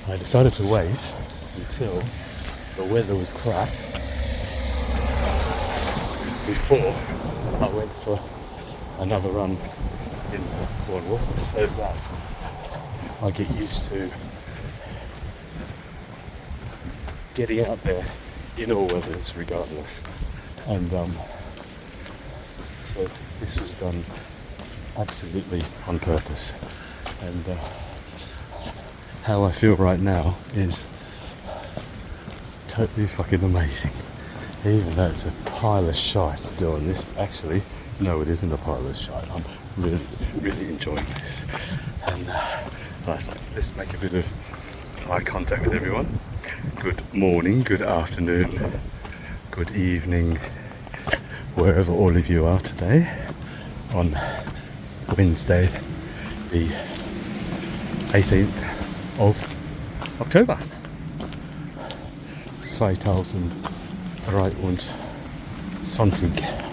I decided to wait until the weather was crap before I went for another run in Cornwall, so that I get used to getting out there in all weathers regardless. And so this was done absolutely on purpose. And how I feel right now is totally fucking amazing. Even though it's a pile of shite still, and this actually, no, it isn't a pile of shite. I'm really, really enjoying this. And let's make a bit of eye contact with everyone. Good morning, good afternoon, good evening, wherever all of you are today on Wednesday, the 18th of October 2023.